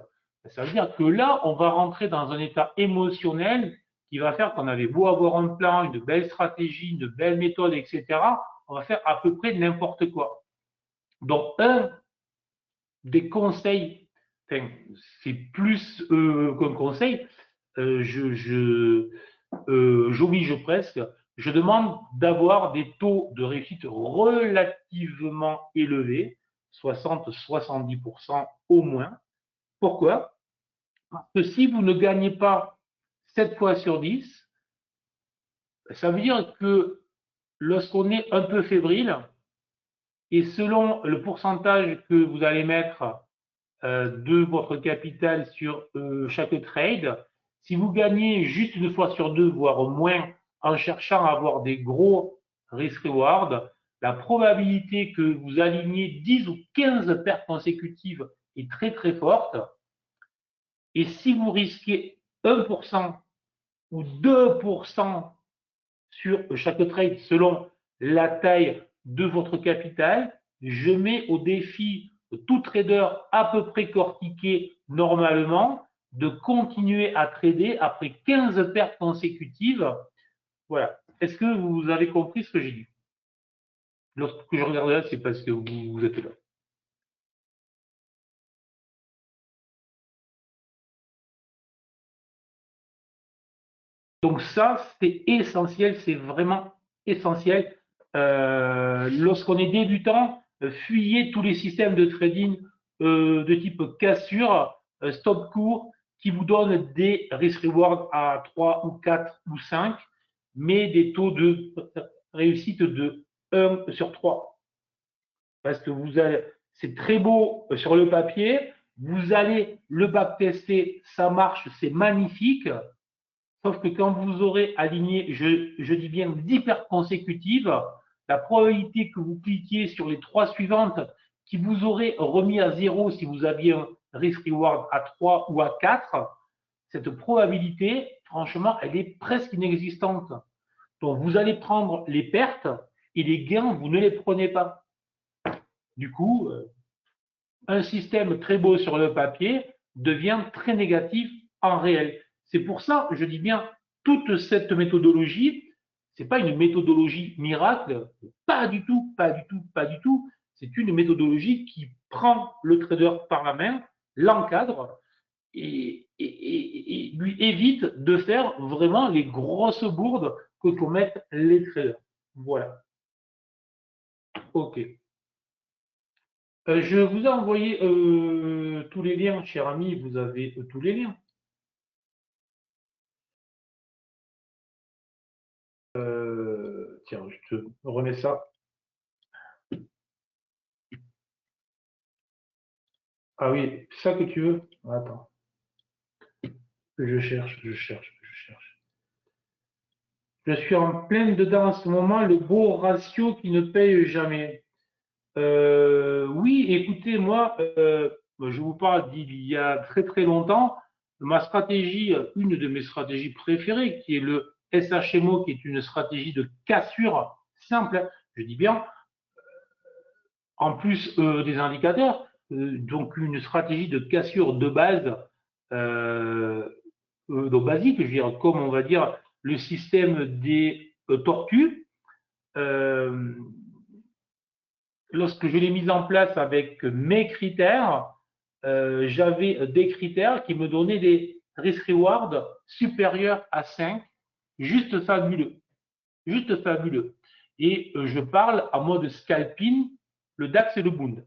Ça veut dire que là, on va rentrer dans un état émotionnel qui va faire qu'on avait beau avoir un plan, une belle stratégie, une belle méthode, etc. On va faire à peu près n'importe quoi. Donc, un des conseils, enfin, c'est plus qu'un conseil, j'oblige presque, je demande d'avoir des taux de réussite relativement élevés, 60-70% au moins. Pourquoi? Parce que si vous ne gagnez pas 7 fois sur 10, ça veut dire que lorsqu'on est un peu fébrile, et selon le pourcentage que vous allez mettre de votre capital sur chaque trade, si vous gagnez juste une fois sur deux, voire moins, en cherchant à avoir des gros risk-reward, la probabilité que vous aligniez 10 ou 15 pertes consécutives est très très forte. Et si vous risquez 1% ou 2% sur chaque trade selon la taille de votre capital, je mets au défi tout trader à peu près cortiqué normalement de continuer à trader après 15 pertes consécutives. Voilà. Est-ce que vous avez compris ce que j'ai dit? Lorsque je regarde là, c'est parce que vous êtes là. Donc ça, c'est essentiel, c'est vraiment essentiel. Lorsqu'on est débutant, fuyez tous les systèmes de trading de type cassure, stop court, qui vous donnent des risk-reward à 3 ou 4 ou 5, mais des taux de réussite de 1 sur 3. Parce que c'est très beau sur le papier, vous allez le backtester, ça marche, c'est magnifique. Sauf que quand vous aurez aligné, je dis bien 10 pertes consécutives, la probabilité que vous cliquiez sur les 3 suivantes qui vous auraient remis à 0 si vous aviez un risk-reward à 3 ou à 4, cette probabilité, franchement, elle est presque inexistante. Donc, vous allez prendre les pertes et les gains, vous ne les prenez pas. Du coup, un système très beau sur le papier devient très négatif en réel. C'est pour ça, je dis bien, toute cette méthodologie, c'est pas une méthodologie miracle, pas du tout, pas du tout, pas du tout. C'est une méthodologie qui prend le trader par la main, l'encadre et lui évite de faire vraiment les grosses bourdes que commettent les traders. Voilà. OK. Je vous ai envoyé tous les liens, cher ami, vous avez tous les liens. Tiens, je te remets ça. Ah oui, c'est ça que tu veux? Attends, je cherche. Je suis en pleine dedans en ce moment, le beau ratio qui ne paye jamais. Oui, écoutez, moi, je vous parle d'il y a très très longtemps. Ma stratégie, une de mes stratégies préférées, qui est le SHMO, qui est une stratégie de cassure simple, hein, je dis bien, en plus des indicateurs, donc une stratégie de cassure de base, euh, donc basique, je veux dire, comme on va dire le système des tortues. Euh, Lorsque je l'ai mise en place avec mes critères, j'avais des critères qui me donnaient des risk-reward supérieurs à 5, juste fabuleux, juste fabuleux. Et je parle en mode scalping, le DAX et le Bund,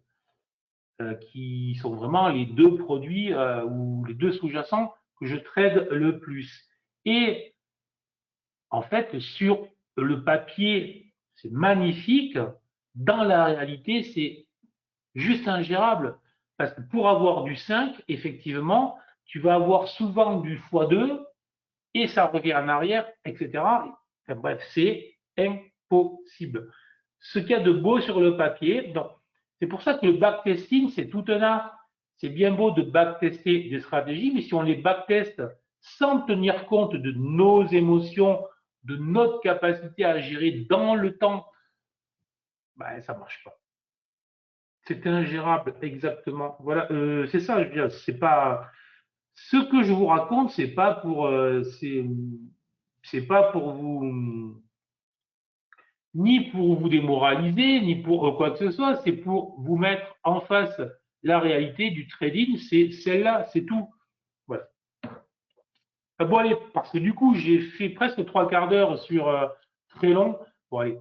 qui sont vraiment les deux produits ou les deux sous-jacents que je trade le plus. Et en fait, sur le papier, c'est magnifique. Dans la réalité, c'est juste ingérable. Parce que pour avoir du 5, effectivement, tu vas avoir souvent du x2 et ça revient en arrière, etc. Enfin, bref, c'est impossible. Ce qu'il y a de beau sur le papier, c'est pour ça que le backtesting, c'est tout un art. C'est bien beau de backtester des stratégies, mais si on les backteste sans tenir compte de nos émotions, de notre capacité à gérer dans le temps, ben, ça ne marche pas. C'est ingérable, exactement. Voilà, c'est ça, je veux dire, c'est pas ce que je vous raconte, c'est pas pour vous ni pour vous démoraliser, ni pour quoi que ce soit, c'est pour vous mettre en face la réalité du trading, c'est celle-là, c'est tout. Voilà. Bon allez, parce que du coup j'ai fait presque 3 quarts d'heure sur très long. Bon allez,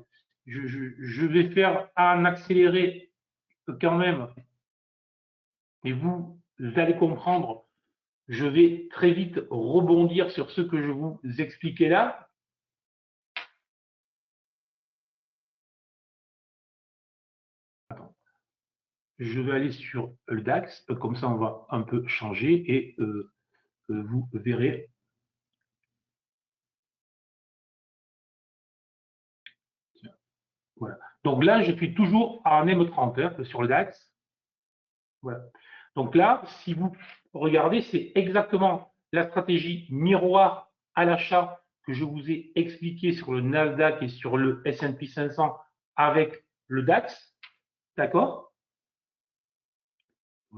je vais faire un accéléré quand même, et vous allez comprendre. Je vais très vite rebondir sur ce que je vous expliquais là. Je vais aller sur le DAX, comme ça on va un peu changer et vous verrez. Voilà. Donc là, je suis toujours en M30 hein, sur le DAX. Voilà. Donc là, si vous regardez, c'est exactement la stratégie miroir à l'achat que je vous ai expliqué sur le Nasdaq et sur le S&P 500 avec le DAX. D'accord?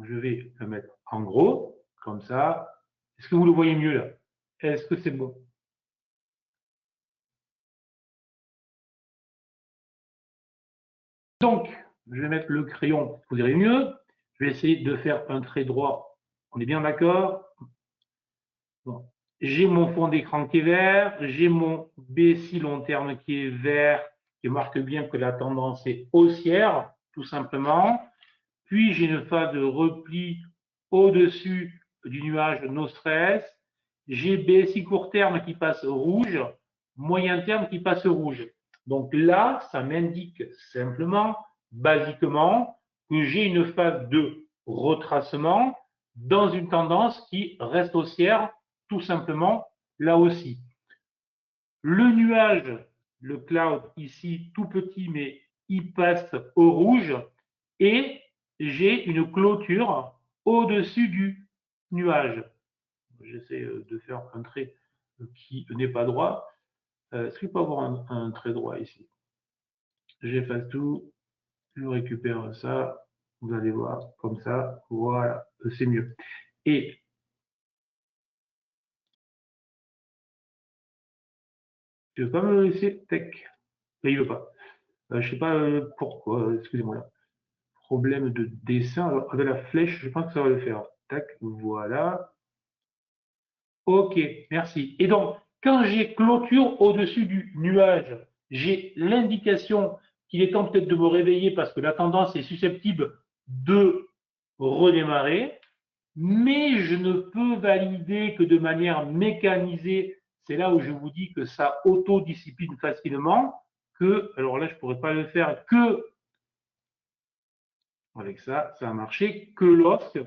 Je vais le mettre en gros, comme ça. Est-ce que vous le voyez mieux là? Est-ce que c'est bon? Donc, je vais mettre le crayon, vous verrez mieux. Je vais essayer de faire un trait droit. On est bien d'accord? Bon. J'ai mon fond d'écran qui est vert, j'ai mon BSI long terme qui est vert, qui marque bien que la tendance est haussière, tout simplement. Puis j'ai une phase de repli au-dessus du nuage no stress. J'ai BSI court terme qui passe rouge, moyen terme qui passe rouge. Donc là, ça m'indique simplement, basiquement, que j'ai une phase de retracement dans une tendance qui reste haussière, tout simplement, là aussi. Le nuage, le cloud ici, tout petit, mais il passe au rouge et j'ai une clôture au-dessus du nuage. J'essaie de faire un trait qui n'est pas droit. Est-ce qu'il peut avoir un trait droit ici? J'efface tout, je récupère ça, vous allez voir, comme ça, voilà, c'est mieux. Et tu ne veux pas me laisser tech? Là, il ne veut pas. Je ne sais pas pourquoi, excusez-moi là. Problème de dessin. Alors, avec la flèche, je pense que ça va le faire. Tac, voilà. OK, merci. Et donc, quand j'ai clôture au-dessus du nuage, j'ai l'indication qu'il est temps peut-être de me réveiller parce que la tendance est susceptible de redémarrer, mais je ne peux valider que de manière mécanisée. C'est là où je vous dis que ça autodiscipline facilement, que, alors là, je ne pourrais pas le faire que avec ça, ça a marché que lorsque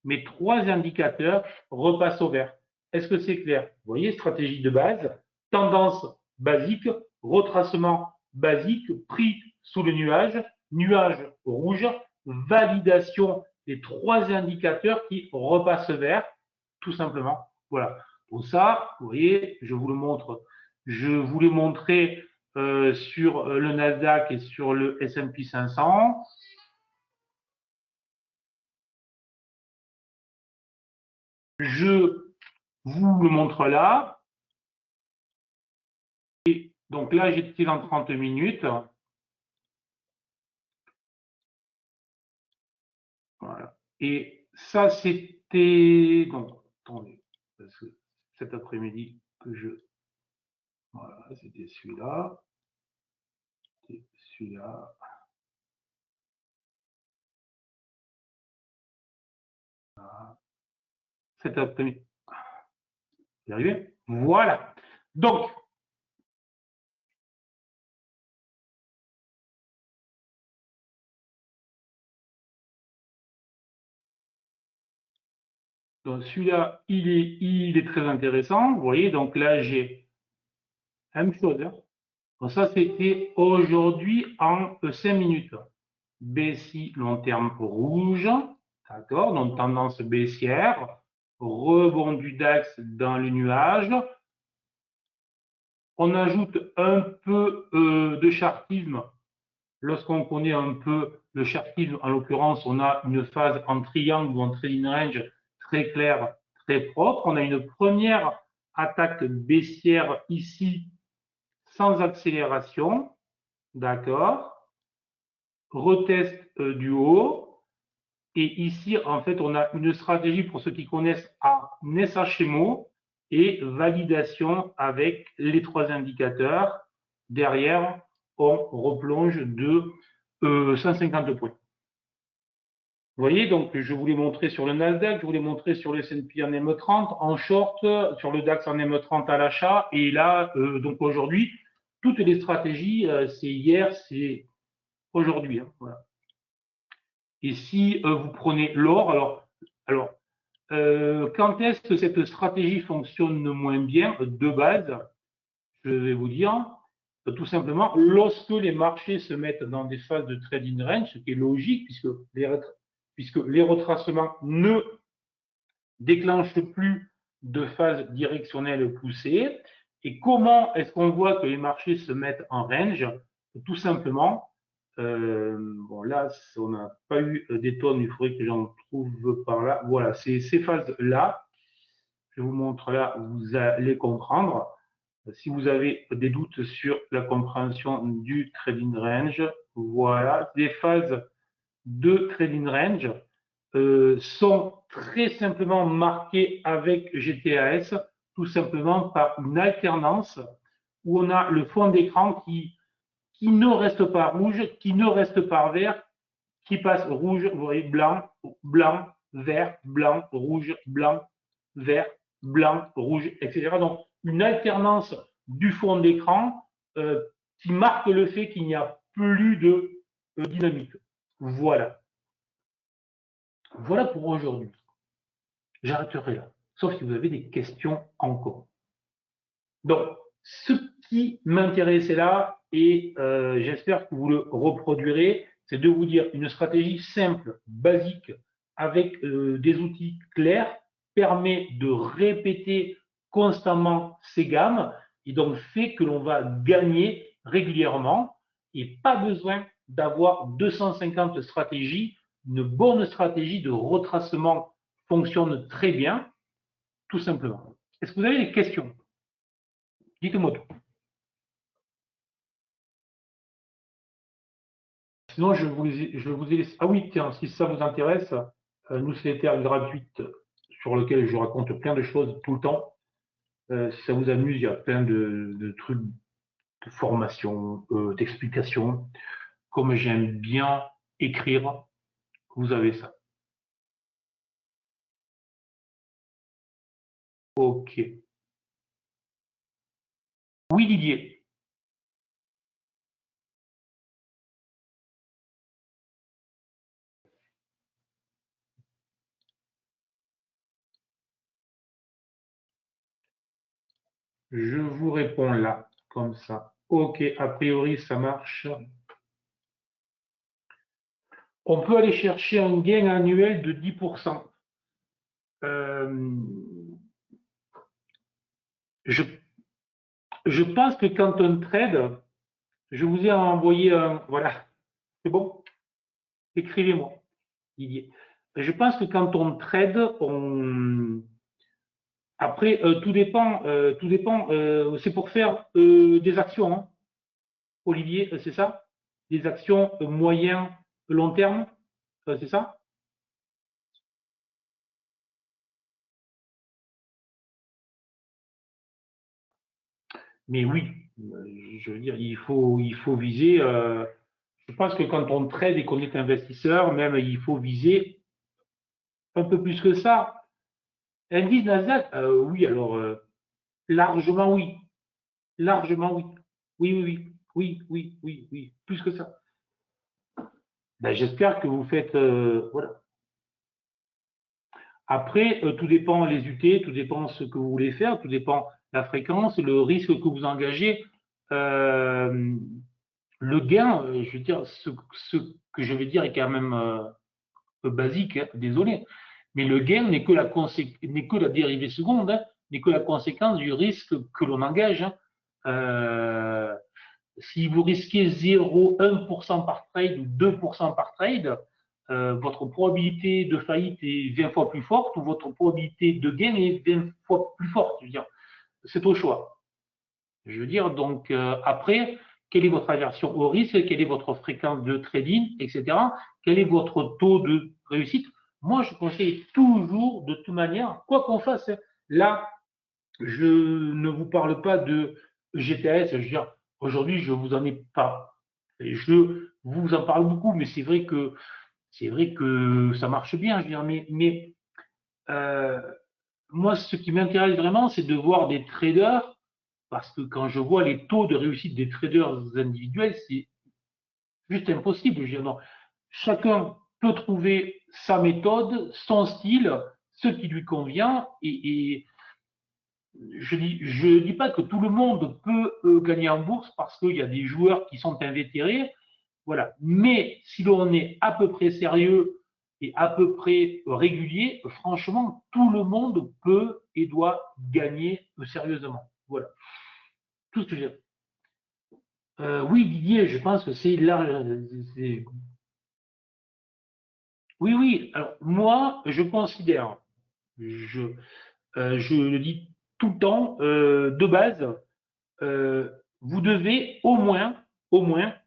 mes 3 indicateurs repassent au vert. Est-ce que c'est clair? Vous voyez, stratégie de base, tendance basique, retracement basique, prix sous le nuage, nuage rouge, validation des trois indicateurs qui repassent vert, tout simplement. Voilà. Pour ça, vous voyez, je vous le montre. Je vous l'ai montré sur le Nasdaq et sur le S&P 500. Je vous le montre là. Et donc là, j'étais dans 30 minutes. Voilà. Et ça, c'était... Donc, attendez, parce que cet après-midi que je... Voilà, c'était celui-là. C'était celui-là. Voilà. Cet après-midi. Vous y arrivez? Voilà. Donc, celui-là, il est très intéressant. Vous voyez, donc là, j'ai la même chose. Hein. Donc ça, c'était aujourd'hui en 5 minutes. BSI long terme rouge, d'accord, donc tendance baissière, rebond du DAX dans le nuage. On ajoute un peu de chartisme. Lorsqu'on connaît un peu le chartisme, en l'occurrence, on a une phase en triangle ou en trading range très claire, très propre. On a une première attaque baissière ici, sans accélération, d'accord. Retest du haut. Et ici, en fait, on a une stratégie pour ceux qui connaissent à SHMO et validation avec les trois indicateurs. Derrière, on replonge de 150 points. Vous voyez, donc je vous l'ai montré sur le Nasdaq, je vous l'ai montré sur le S&P en M30, en short, sur le DAX en M30 à l'achat. Et là, donc aujourd'hui, toutes les stratégies, c'est hier, c'est aujourd'hui. Hein, voilà. Et si vous prenez l'or, alors quand est-ce que cette stratégie fonctionne moins bien? De base, je vais vous dire, tout simplement, lorsque les marchés se mettent dans des phases de trading range, ce qui est logique, puisque les retracements ne déclenchent plus de phase directionnelle poussée. Et comment est-ce qu'on voit que les marchés se mettent en range? Tout simplement, bon là, on n'a pas eu des tonnes, il faudrait que j'en trouve par là. Voilà, c'est ces phases-là. Je vous montre là, vous allez comprendre. Si vous avez des doutes sur la compréhension du trading range, voilà, les phases de trading range sont très simplement marquées avec GTAS, tout simplement par une alternance où on a le fond d'écran qui ne reste pas rouge, qui ne reste pas vert, qui passe rouge, vous voyez, blanc, blanc, vert, blanc, rouge, blanc, vert, blanc, rouge, etc. Donc, une alternance du fond d'écran qui marque le fait qu'il n'y a plus de dynamique. Voilà. Voilà pour aujourd'hui. J'arrêterai là, sauf si vous avez des questions encore. Donc, ce qui m'intéressait là, et j'espère que vous le reproduirez, c'est de vous dire une stratégie simple, basique, avec des outils clairs, permet de répéter constamment ces gammes, et donc fait que l'on va gagner régulièrement, et pas besoin d'avoir 250 stratégies. Une bonne stratégie de retracement fonctionne très bien, tout simplement. Est-ce que vous avez des questions? Dites-moi tout. Sinon, je vous ai laissé. Ah oui, tiens, si ça vous intéresse, newsletter gratuite sur lequel je raconte plein de choses tout le temps. Si ça vous amuse, il y a plein de trucs de formation, d'explications. Comme j'aime bien écrire, vous avez ça. Ok. Oui, Didier. Je vous réponds là. comme ça. OK, a priori, ça marche. On peut aller chercher un gain annuel de 10%. Je pense que quand on trade, je vous ai envoyé un... Voilà, c'est bon? Écrivez-moi, Didier. Je pense que quand on trade, après, tout dépend, c'est pour faire des actions, hein. Olivier, c'est ça? Des actions moyen, long terme, c'est ça? Mais oui, je veux dire, il faut viser. Je pense que quand on trade et qu'on est investisseur, même, il faut viser un peu plus que ça. Indice Nasdaq, oui, alors largement oui, largement oui, oui, oui, oui, oui, oui, oui, oui, plus que ça. Ben, j'espère que vous faites, voilà. Après, tout dépend les UT, tout dépend ce que vous voulez faire, tout dépend la fréquence, le risque que vous engagez. Euh, le gain, je veux dire, ce que je vais dire est quand même peu basique, hein, désolé, mais le gain n'est que la dérivée seconde, hein, n'est que la conséquence du risque que l'on engage, hein. Euh, Si vous risquez 0,1% par trade ou 2% par trade, votre probabilité de faillite est 20 fois plus forte ou votre probabilité de gain est 20 fois plus forte. Je veux dire, c'est au choix. Je veux dire, donc après, quelle est votre aversion au risque, quelle est votre fréquence de trading, etc. Quel est votre taux de réussite? Moi, je conseille toujours, de toute manière, quoi qu'on fasse, hein. Là, je ne vous parle pas de GTS, je veux dire, aujourd'hui, je vous en ai pas. Et je vous en parle beaucoup, mais c'est vrai que ça marche bien, je veux dire, mais euh, moi, ce qui m'intéresse vraiment, c'est de voir des traders, parce que quand je vois les taux de réussite des traders individuels, c'est juste impossible. Je veux dire, non. Chacun peut trouver sa méthode, son style, ce qui lui convient, et je dis pas que tout le monde peut gagner en bourse parce qu'il y a des joueurs qui sont invétérés, voilà. Mais si l'on est à peu près sérieux et à peu près régulier, franchement, tout le monde peut et doit gagner sérieusement. Voilà. Tout ce que j'ai. Oui, Didier, je pense que c'est là. Oui, oui. Alors, moi, je considère, je, je le dis tout le temps, de base, euh, vous devez au moins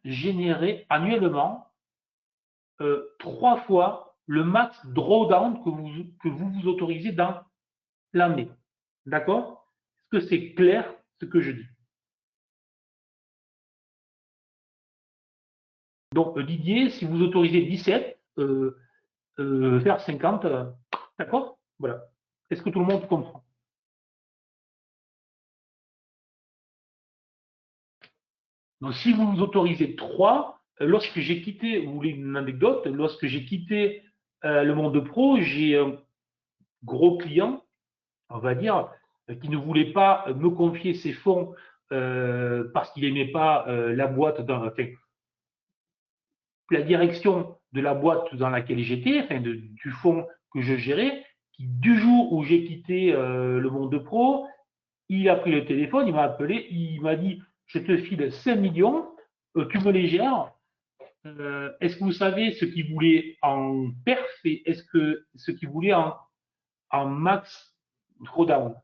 générer annuellement 3 fois le max drawdown que vous autorisez dans l'année. D'accord? Est-ce que c'est clair ce que je dis? Donc, Didier, si vous autorisez 17, faire 50, d'accord? Voilà. Est-ce que tout le monde comprend? Donc, si vous autorisez 3, lorsque j'ai quitté, vous voulez une anecdote, lorsque j'ai quitté le monde pro, j'ai un gros client, on va dire, qui ne voulait pas me confier ses fonds parce qu'il n'aimait pas la boîte, enfin, la direction de la boîte dans laquelle j'étais, enfin, du fonds que je gérais, qui du jour où j'ai quitté le monde pro, il a pris le téléphone, il m'a appelé, il m'a dit, je te file 5 millions, tu me les gères. Est-ce que vous savez ce qu'il voulait en perf et est-ce que ce qu'il voulait en max drawdown?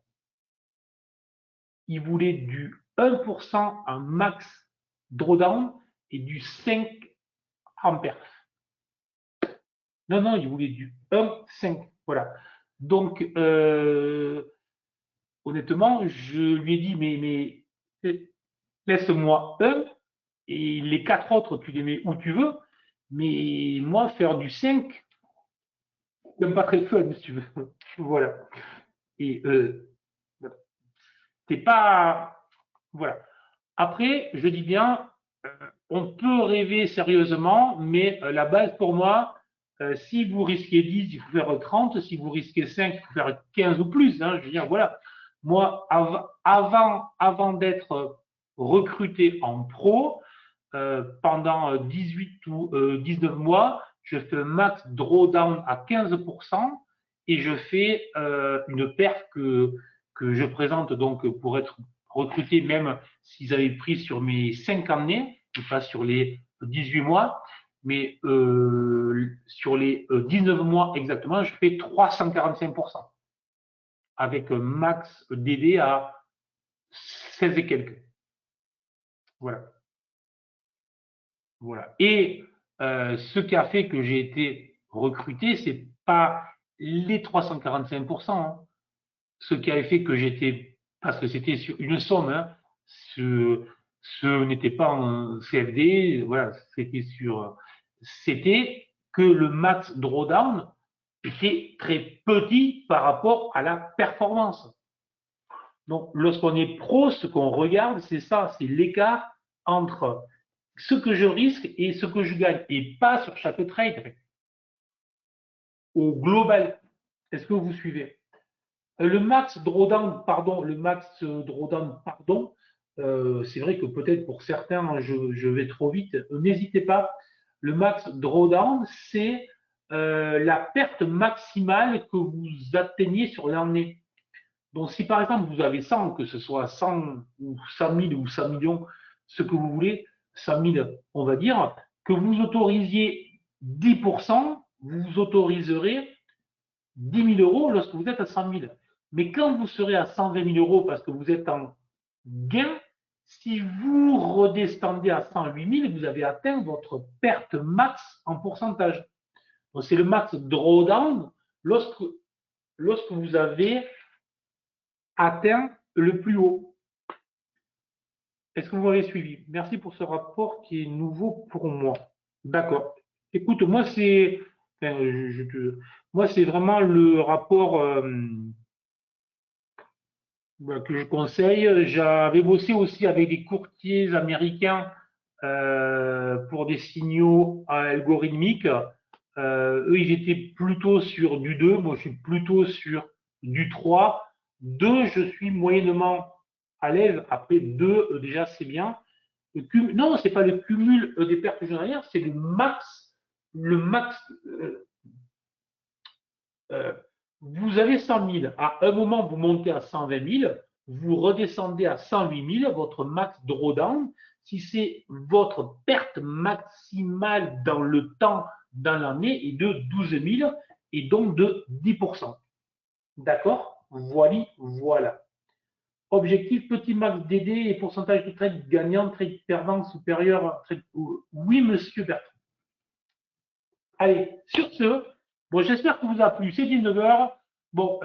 Il voulait du 1% en max drawdown et du 5 en perf. Non, non, il voulait du 1,5. Voilà. Donc, honnêtement, je lui ai dit, mais laisse-moi un et les 4 autres, tu les mets où tu veux. Mais moi, faire du 5, c'est pas très fun, si tu veux. Voilà. Et c'est pas. Voilà. Après, je dis bien, euh, on peut rêver sérieusement, mais la base pour moi, si vous risquez 10, il faut faire 30. Si vous risquez 5, il faut faire 15 ou plus, hein. Je veux dire, voilà. Moi, avant d'être recruté en pro pendant 18 ou 19 mois. Je fais un max drawdown à 15% et je fais une perf que je présente donc pour être recruté même s'ils avaient pris sur mes 5 années, pas sur les 18 mois, mais sur les 19 mois exactement, je fais 345% avec un max DD à 16 et quelques. Voilà. Voilà. Et ce qui a fait que j'ai été recruté, c'est pas les 345%. Hein. Ce qui a fait que j'étais, parce que c'était sur une somme, hein, ce n'était pas en CFD, voilà, c'était que le max drawdown était très petit par rapport à la performance. Donc, lorsqu'on est pro, ce qu'on regarde, c'est ça, c'est l'écart entre ce que je risque et ce que je gagne, et pas sur chaque trade, au global. Est-ce que vous suivez? Le max drawdown, pardon, c'est vrai que peut-être pour certains, je vais trop vite. N'hésitez pas. Le max drawdown, c'est la perte maximale que vous atteignez sur l'année. Donc, si par exemple vous avez 100, que ce soit 100 ou 100 000 ou 100 millions, ce que vous voulez, 100 000, on va dire, que vous autorisiez 10%, vous autoriserez 10 000 euros lorsque vous êtes à 100 000. Mais quand vous serez à 120 000 euros parce que vous êtes en gain, si vous redescendez à 108 000, vous avez atteint votre perte max en pourcentage. C'est le max drawdown lorsque vous avez atteint le plus haut. Est-ce que vous m'avez suivi? Merci pour ce rapport qui est nouveau pour moi. D'accord. Écoute, moi, c'est vraiment le rapport que je conseille. J'avais bossé aussi avec des courtiers américains pour des signaux algorithmiques. Eux, ils étaient plutôt sur du 2. Moi, je suis plutôt sur du 3. 2, je suis moyennement à l'aise. Après, 2, déjà, c'est bien. Non, ce n'est pas le cumul des pertes journalières, c'est le max. Le max. Euh, vous avez 100 000. À un moment, vous montez à 120 000. Vous redescendez à 108 000, votre max drawdown. Si c'est votre perte maximale dans le temps, dans l'année, est de 12 000 et donc de 10%. D'accord? Voilà. Objectif, petit max DD et pourcentage de trade gagnant, trade perdant supérieur. Oui, monsieur Bertrand. Allez, sur ce, bon, j'espère que vous a plu. C'est 19 h. Bon,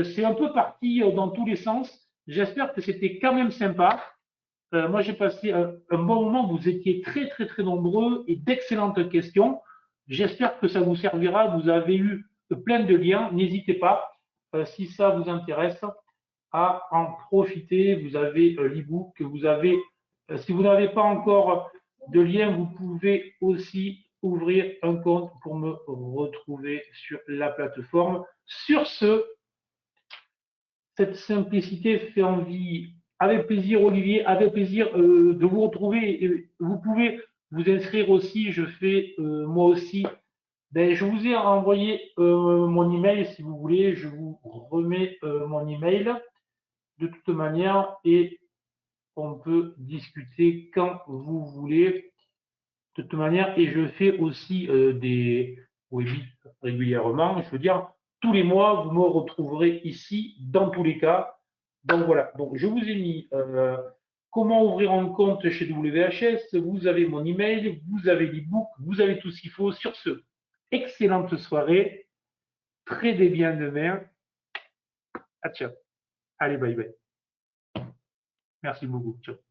c'est un peu parti dans tous les sens. J'espère que c'était quand même sympa. Moi, j'ai passé un bon moment. Vous étiez très, très, très nombreux et d'excellentes questions. J'espère que ça vous servira. Vous avez eu plein de liens. N'hésitez pas, si ça vous intéresse, à en profiter. Vous avez l'e-book que vous avez. Si vous n'avez pas encore de lien, vous pouvez aussi ouvrir un compte pour me retrouver sur la plateforme. Sur ce, cette simplicité fait envie. Avec plaisir, Olivier, avec plaisir de vous retrouver. Vous pouvez vous inscrire aussi. Je fais moi aussi. Ben, je vous ai envoyé mon email si vous voulez. Je vous remets mon email de toute manière et on peut discuter quand vous voulez de toute manière. Et je fais aussi des webinaires régulièrement. Je veux dire, tous les mois, vous me retrouverez ici dans tous les cas. Donc voilà, donc je vous ai mis comment ouvrir un compte chez WHS. Vous avez mon email, vous avez l'e-book, vous avez tout ce qu'il faut. Sur ce, excellente soirée, tradez bien demain. Ah, ciao. Allez, bye bye. Merci beaucoup. Ciao.